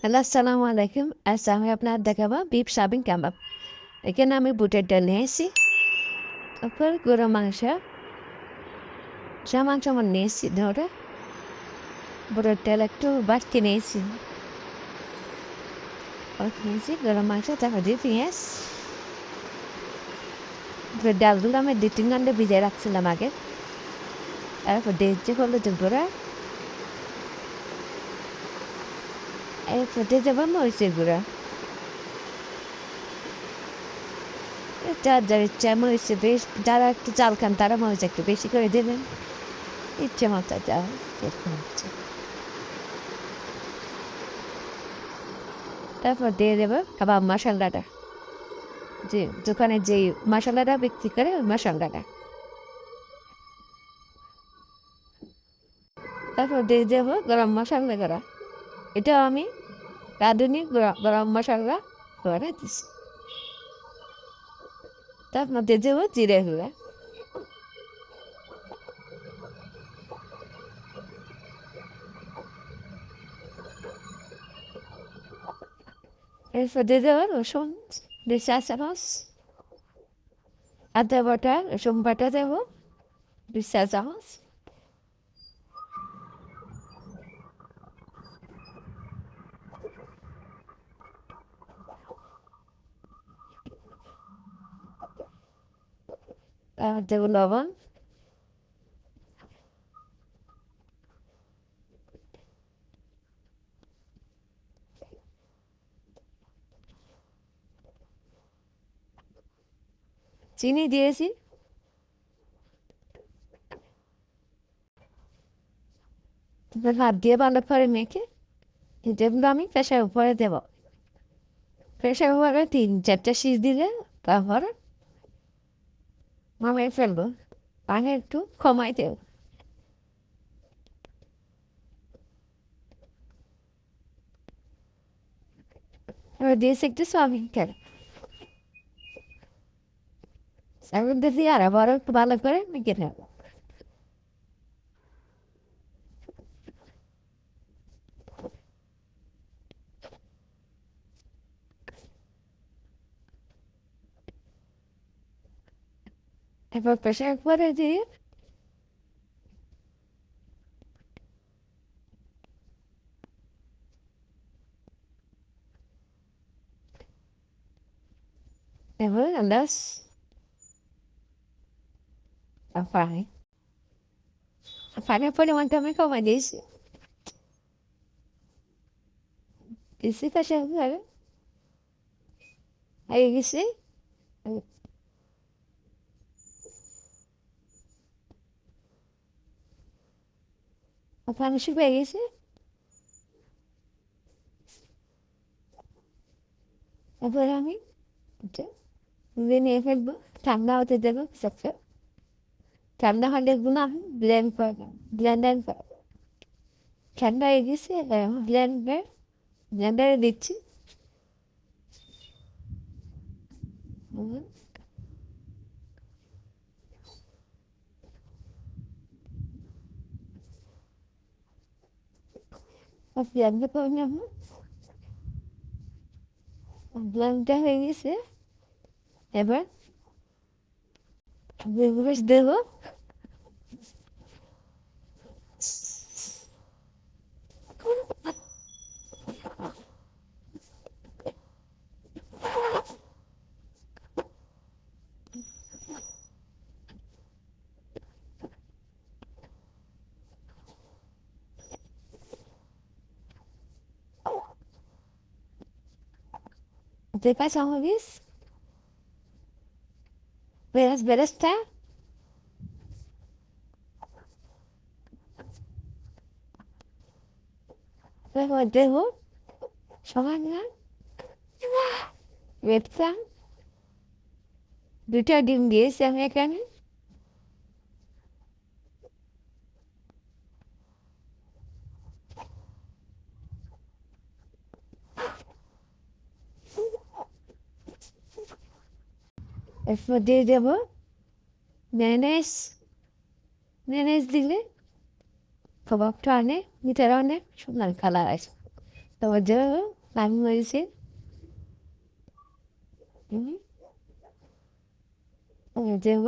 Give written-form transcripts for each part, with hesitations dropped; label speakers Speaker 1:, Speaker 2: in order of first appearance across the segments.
Speaker 1: Hello, আসসালামু আলাইকুম। আজ আমি আপনার দেখাবো বিফ সাবিন কাবাব। এখানে আমি বুটের ডাল নিয়েছি, তারপর গরু মাংস, মাংস আমার নিয়েছি ধরে বুটের ডাল একটু বাটকে নিয়েছি, গরম মাংস, তারপর দিয়ে পেঁয়াজ, তারপর ডালগুলো আমি 2-3 ঘন্টা ভিজিয়ে রাখছিলাম আগে। তারপর দিয়েছি হলুদের গুঁড়া, এরপর দিয়ে দেবো মরিচের গুঁড়া। যার যার ইচ্ছা মরিচে বেশ, যারা একটু চাল খান তারা মরিচ একটু বেশি করে দেবেন, ইচ্ছে মতো যা যেরকম হচ্ছে। তারপর দিয়ে দেবো কাবাব মশলাটা, যে দোকানে যেই মশলাটা বিক্রি করে ওই মশলাটা। তারপর দিয়ে দেবো গরম মশলা করা, এটাও আমি রাঁধুনি গরম মশলা করে দিচ্ছি। তারপর দিয়ে দেবো জিরে গুঁড়া, এরপর দিয়ে দেবো রসুন 2 চা চামচ, আদা বাটা রসুন বাটা দেবো 2 চা চামচ, আর দেবো লবণ, চিনি দিয়েছি। তারপর হাত দিয়ে ভালো করে মেখে যেগুলো আমি প্রেশার উপরে দেবো, প্রেশার উপরে 3-4টা সিজ দিলে তারপর নামিয়ে ফেলবো, পানি একটু কমাই দেবো। এবার দিয়েছি একটু সয়াবিন তেল, সয়াবিন তেল দিয়ে আর আবার একটু ভালো করে মেখে নেবো। এবার প্রেশার কুকারে দিয়ে এবার আন্দাজ পানি, পানির পরিমাণটা আমি কমাই দিয়েছি, দিয়েছি প্রেশার কুকারে হয়ে গেছে। পানি শুকিয়ে গেছে, এবার আমি এটা তুলে নিয়ে ফেলবো, ঠান্ডা হতে দেবো কিছুক্ষণ। ঠান্ডা হলে এগুলো আমি ব্লেন্ড করবো, ব্লেন্ডার করবো। ঠান্ডা হয়ে গেছে, এবার আমি ব্লেন্ডারে দিচ্ছি। ব্লেন্ড করে নেবো, ব্লেন্ডটা হয়ে গেছে। এবার বেশ দেবো, de কাঁচামরিচ, বেরেস্তা, তারপর দেবো সামান্য রেপসা, 2টা ডিম দিয়েছি আমি এখানে। এরপর দিয়ে দেবো মেয়োনেজ, মেয়োনেজ দিলে কাবাবটা অনেক ভিতরে অনেক সুন্দর কালার আসে। তোমার জন্য আমি বলেছি তোমার জন্য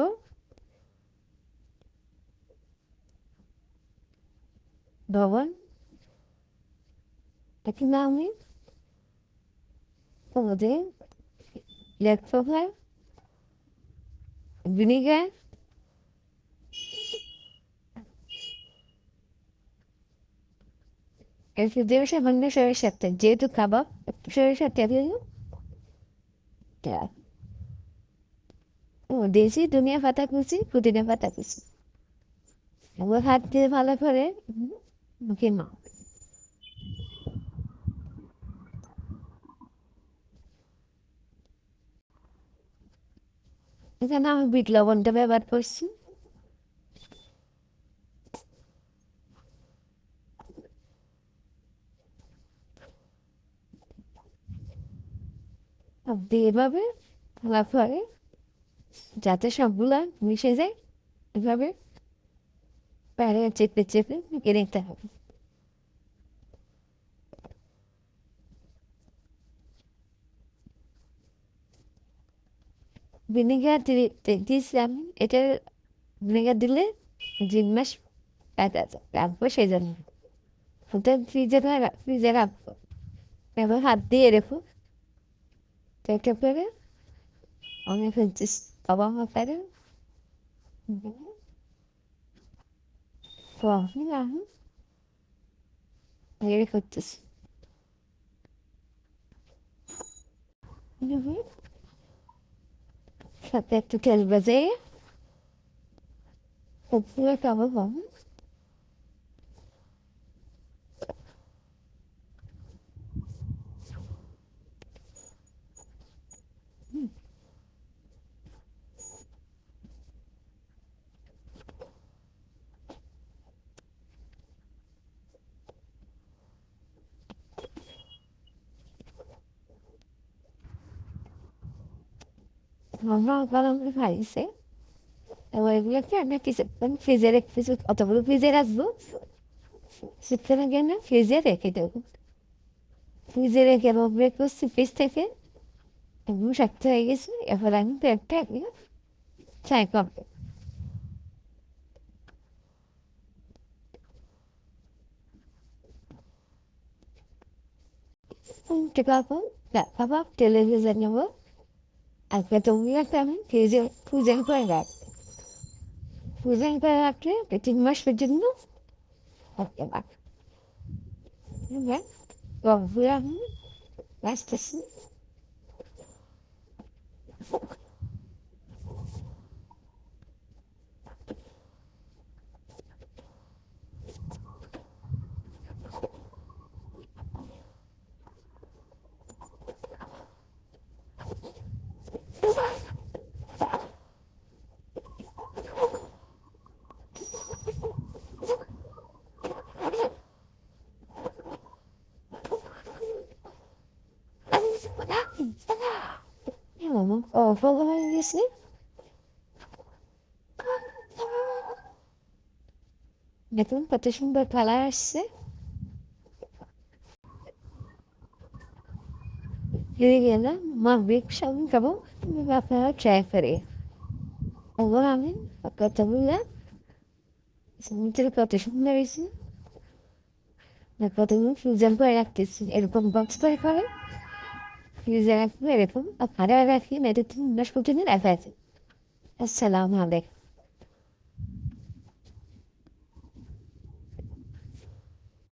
Speaker 1: ভবন একটি নামে তোমাদের লেখা ভিনিগার একটু দেড়শো ভাঙলে সরিষার তেল যেহেতু কাবাব একটু সরিষার তেল দিল ও দেশি ধনিয়া পাতা কুচি পুদিনা পাতা কুচি এবার হাত দিয়ে ভালো করে মুখে মাখ এখানে আমি বিট লবণটা ব্যবহার করছি দিয়ে এভাবে ভালো করে যাতে সবগুলা মিশে যায় এভাবে পারে চেপে চেপে মেখে নিতে হবে ভিনেগার দিয়েছি আমি এটা ভিনেগার দিলে 3 মাস রাখবো সেই জন্য ওটা ফ্রিজে রাখবো এবার হাত দিয়ে রেখো চেপে করে অনেক হচ্ছে বাবা মা পারে কখন রাখুন এর করতেছি সাথে একটু তেল বাজে পুরো কাবাব হবে আমরা গরম করে খাইছে এবার এগুলোকে আমরা কিছুক্ষণ ফ্রিজে রেখে অতগুলো ফ্রিজে রাখবো শীতকালে না গেলে ফ্রিজে রেখে দেবো ফ্রিজে রেখে বের করছি ফ্রিজ থেকে একদম শক্ত হয়ে গেছে এবার আমি প্লেটটা একদম চাই করবো উল্টে পাবো কাবাব তেলে ভেজে নেবো আর তুমি একটা আমি ফ্রিজে করে রাখবো ফ্রিজে করে রাখলে 3 মাস পর্যন্ত থাকতে পারবে এবার গরমগুলো আমি আসতেছি ফলো হয়ে গেছে দেখুন কত সুন্দর কালার আসছে হেরে গেলাম মা বেগ সামনে খাবো আপনারা ট্রাই করে এবার আমি কথা বললাম মিটার কত সুন্দর হয়েছে কতগুলো ফ্রিজার করে রাখতেছি এরকম বক্স করে ফ্রিজে রাখবো এরকম আর ভাড়া রাখি না এটা 3 মাস পর্যন্ত রাখা আছে আসসালামু আলাইকুম